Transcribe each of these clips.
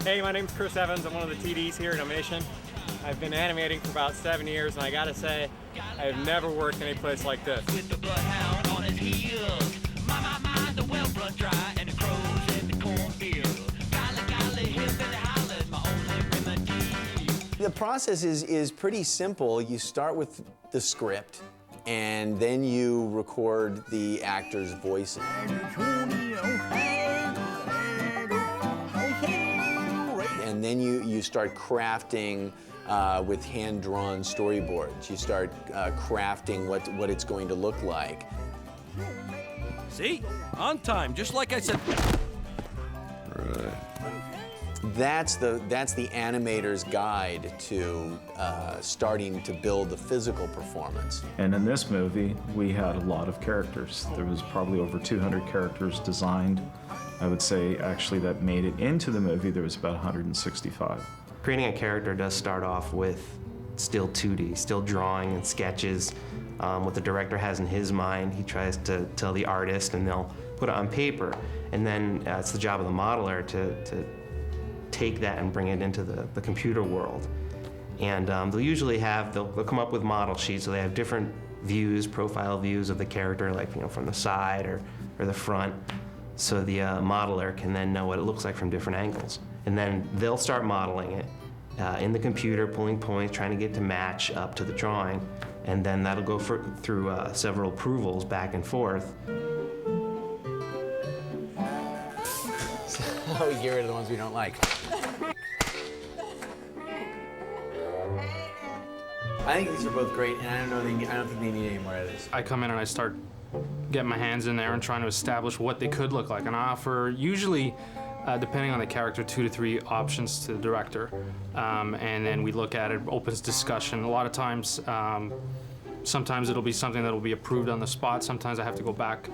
Hey, my name's Chris Evans. I'm one of the TDs here at Animation. I've been animating for about 7 years, and I gotta say, I have never worked any place like this. With the bloodhound on his heels, my, the well run dry, and the crows in the cornfield. Golly, hillbilly hollers, my only remedy. The process is pretty simple. You start with the script, and then you record the actors' voices. And then you start crafting with hand-drawn storyboards. You start crafting what it's going to look like. See? On time, just like I said. Right. That's the animator's guide to starting to build the physical performance. And in this movie, we had a lot of characters. There was probably over 200 characters designed. I would say, actually, that made it into the movie, there was about 165. Creating a character does start off with still 2D, still drawing and sketches. What the director has in his mind, he tries to tell the artist, and they'll put it on paper. And then it's the job of the modeler to take that and bring it into the computer world. And they'll usually they'll come up with model sheets, so they have different views, profile views of the character, like from the side or the front. So the modeler can then know what it looks like from different angles. And then they'll start modeling it in the computer, pulling points, trying to get to match up to the drawing. And then that'll go through several approvals back and forth. How we get rid of the ones we don't like. I think these are both great, and I don't think they need any more edits. I come in and I start getting my hands in there and trying to establish what they could look like. And I offer, usually, depending on the character, 2 to 3 options to the director. And then we look at it, opens discussion. A lot of times, sometimes it'll be something that'll be approved on the spot. Sometimes I have to go back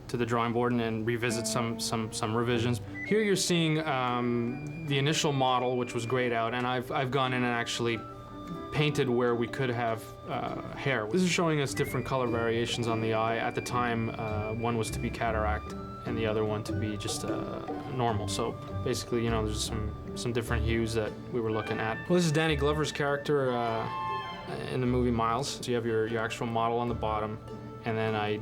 to the drawing board and revisit some revisions. Here you're seeing the initial model, which was grayed out, and I've gone in and actually painted where we could have hair. This is showing us different color variations on the eye. At the time, one was to be cataract and the other one to be just normal. So basically, there's some different hues that we were looking at. Well, this is Danny Glover's character in the movie Miles. So you have your actual model on the bottom, and then I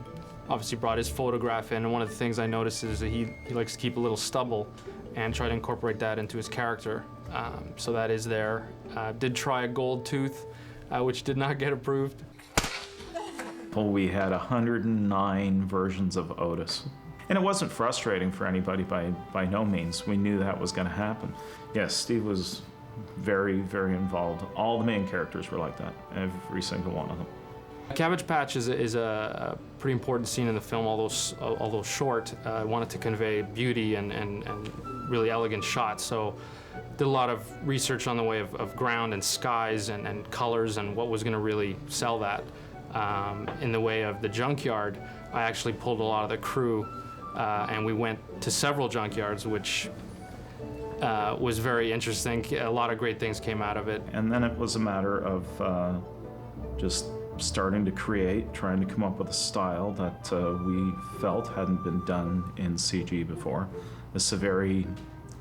obviously brought his photograph in, and one of the things I noticed is that he likes to keep a little stubble and try to incorporate that into his character. So that is there. Did try a gold tooth, which did not get approved. Well, we had 109 versions of Otis. And it wasn't frustrating for anybody by no means. We knew that was going to happen. Yes, Steve was very, very involved. All the main characters were like that, every single one of them. Cabbage Patch is a pretty important scene in the film, although short. I wanted to convey beauty and really elegant shots. So did a lot of research on the way of ground and skies and colors and what was going to really sell that. In the way of the junkyard, I actually pulled a lot of the crew and we went to several junkyards, which was very interesting. A lot of great things came out of it. And then it was a matter of just starting to create, trying to come up with a style that we felt hadn't been done in CG before. It's a very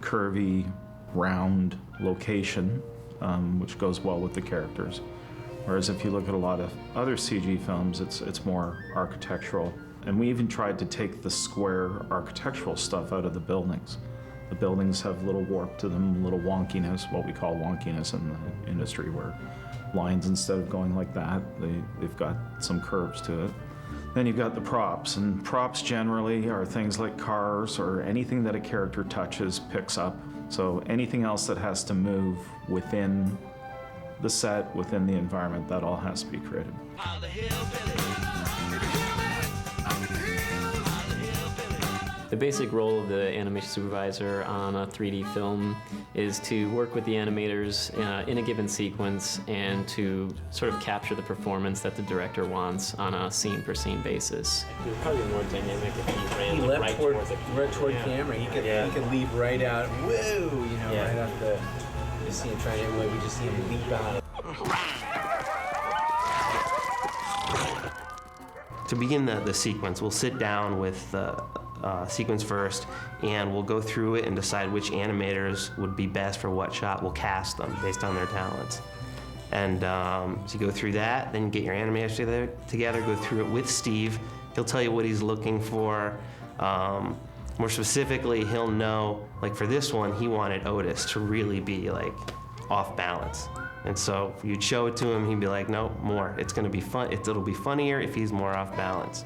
curvy, round location, which goes well with the characters. Whereas if you look at a lot of other CG films, it's more architectural. And we even tried to take the square architectural stuff out of the buildings. The buildings have a little warp to them, a little wonkiness, what we call wonkiness in the industry, where lines, instead of going like that, they've got some curves to it. Then you've got the props, and props generally are things like cars or anything that a character touches, picks up. So anything else that has to move within the set, within the environment, that all has to be created. The basic role of the animation supervisor on a 3D film is to work with the animators in a given sequence and to sort of capture the performance that the director wants on a scene-per-scene basis. It would probably be more dynamic if he ran Right toward yeah. camera. He could leap right out, woo, right off the. You just see him trying to. We just see him leap out. To begin the sequence, we'll sit down with sequence first, and we'll go through it and decide which animators would be best for what shot. We'll cast them based on their talents. And so you go through that, then you get your animators together, go through it with Steve. He'll tell you what he's looking for. More specifically, he'll know, like for this one, he wanted Otis to really be like off balance. And so you'd show it to him, he'd be like, no, more. It's gonna be fun. It'll be funnier if he's more off balance.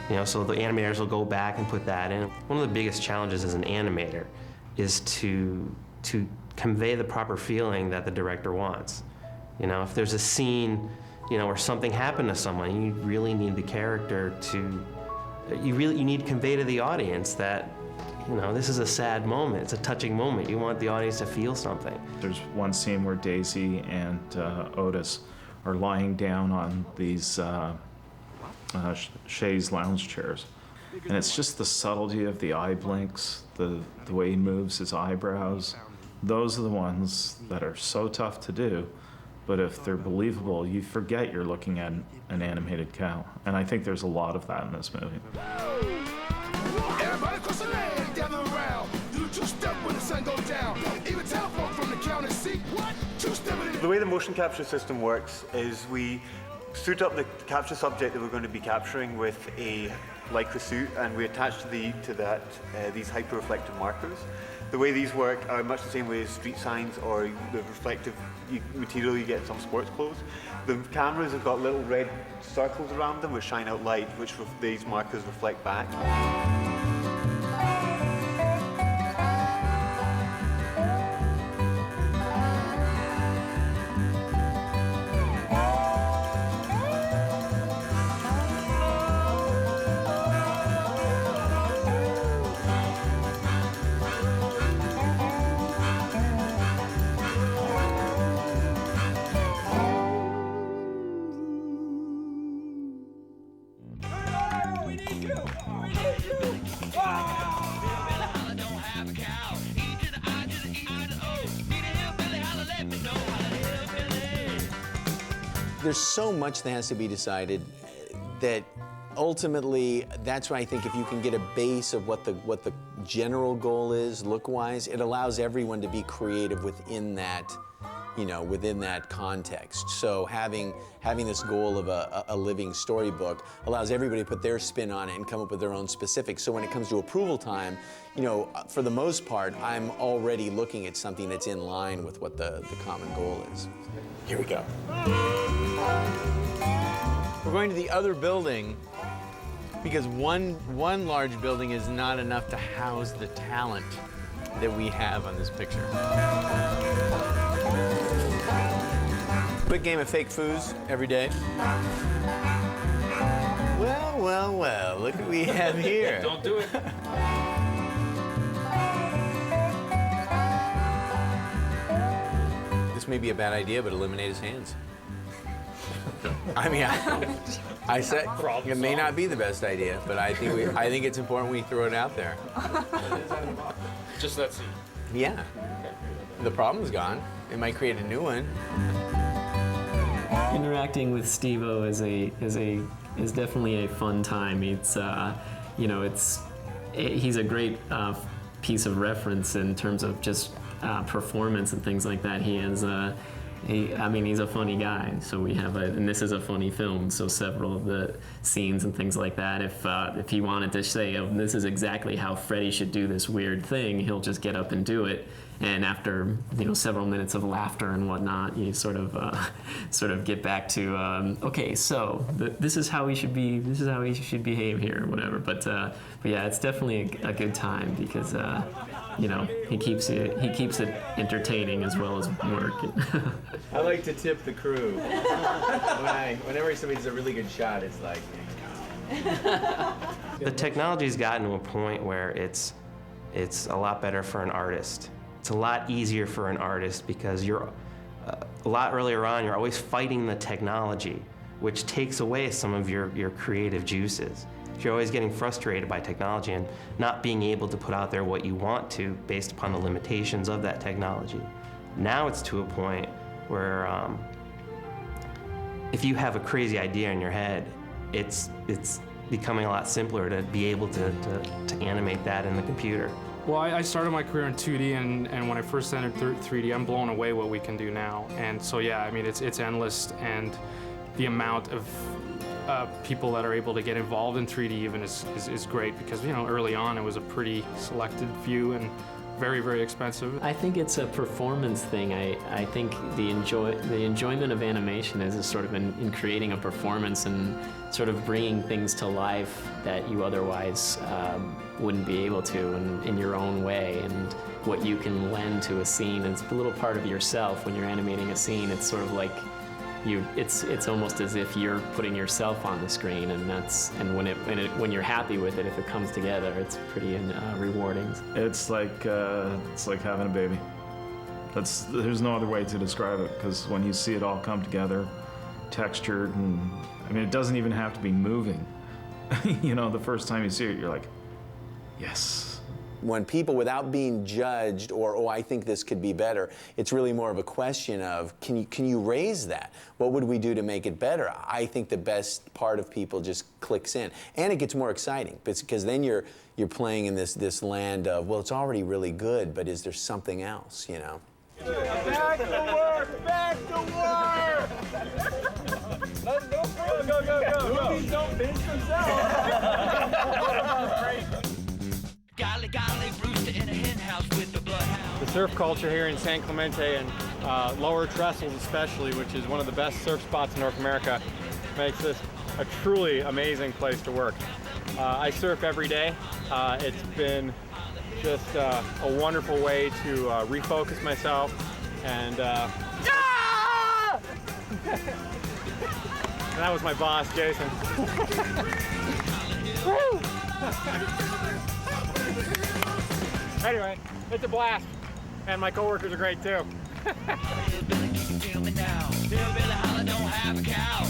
You know, so the animators will go back and put that in. One of the biggest challenges as an animator is to convey the proper feeling that the director wants. You know, if there's a scene, you know, where something happened to someone, you really need the character to, you need to convey to the audience that, you know, this is a sad moment, it's a touching moment. You want the audience to feel something. There's one scene where Daisy and Otis are lying down on these chaise lounge chairs. And it's just the subtlety of the eye blinks, the way he moves his eyebrows. Those are the ones that are so tough to do. But if they're believable, you forget you're looking at an animated cow. And I think there's a lot of that in this movie. Everybody across the land, gather around. Do the two-step when the sun goes down. Even telephone from the county seat. What? Two-step. The way the motion capture system works is we suit up the capture subject that we're going to be capturing with a Lycra suit, and we attach to that these hyper-reflective markers. The way these work are much the same way as street signs or the reflective material you get in some sports clothes. The cameras have got little red circles around them which shine out light, which these markers reflect back. There's so much that has to be decided that ultimately, that's why I think if you can get a base of what the general goal is, look-wise, it allows everyone to be creative within that, you know, within that context. So having this goal of a living storybook allows everybody to put their spin on it and come up with their own specifics. So when it comes to approval time, you know, for the most part, I'm already looking at something that's in line with what the common goal is. Here we go. We're going to the other building because one large building is not enough to house the talent that we have on this picture. Quick game of fake foos every day. Well, well, well, look what we have here. Don't do it. This may be a bad idea, but eliminate his hands. I mean, I said it may not be the best idea, but I think it's important we throw it out there. Just that scene. Yeah. The problem's gone. It might create a new one. Interacting with Steve-O is definitely a fun time. It's you know, he's a great piece of reference in terms of just performance and things like that. He has I mean, he's a funny guy, so we have and this is a funny film, so several of the scenes and things like that, if he wanted to say, oh, this is exactly how Freddy should do this weird thing, he'll just get up and do it. And after, you know, several minutes of laughter and whatnot, you sort of get back to, okay, so this is how he should behave here, or whatever. But yeah, it's definitely a good time because, you know, he keeps it entertaining as well as work. I like to tip the crew. Whenever somebody does a really good shot, it's like. The technology's gotten to a point where it's a lot better for an artist. It's a lot easier for an artist because you're a lot earlier on, you're always fighting the technology, which takes away some of your creative juices. You're always getting frustrated by technology and not being able to put out there what you want to based upon the limitations of that technology. Now it's to a point where if you have a crazy idea in your head, it's becoming a lot simpler to be able to animate that in the computer. Well, I started my career in 2D, and when I first entered 3D, I'm blown away what we can do now. And so, yeah, I mean, it's endless, and the amount of people that are able to get involved in 3D even is great, because, you know, early on it was a pretty selected few and very, very expensive. I think it's a performance thing. I think the enjoyment of animation is sort of in creating a performance and sort of bringing things to life that you otherwise wouldn't be able to in your own way, and what you can lend to a scene. It's a little part of yourself when you're animating a scene. It's sort of like it's almost as if you're putting yourself on the screen, and when you're happy with it, if it comes together, it's pretty rewarding. It's like having a baby. There's no other way to describe it, because when you see it all come together, textured, and I mean, it doesn't even have to be moving. You know, the first time you see it, you're like, yes. When people, without being judged or, oh, I think this could be better, it's really more of a question of, can you raise that? What would we do to make it better? I think the best part of people just clicks in. And it gets more exciting, because then you're playing in this land of, well, it's already really good, but is there something else, you know? Back to work! Back to work! Let's go, go. Movies don't pinch Golly, rooster in a hen house with the bloodhound. The surf culture here in San Clemente and Lower Trestles especially, which is one of the best surf spots in North America, makes this a truly amazing place to work. I surf every day. It's been just a wonderful way to refocus myself, and that was my boss, Jason. Woo! Anyway, it's a blast, and my coworkers are great too. Hillbilly, can you feel me now? Hillbilly holler, don't have a cow.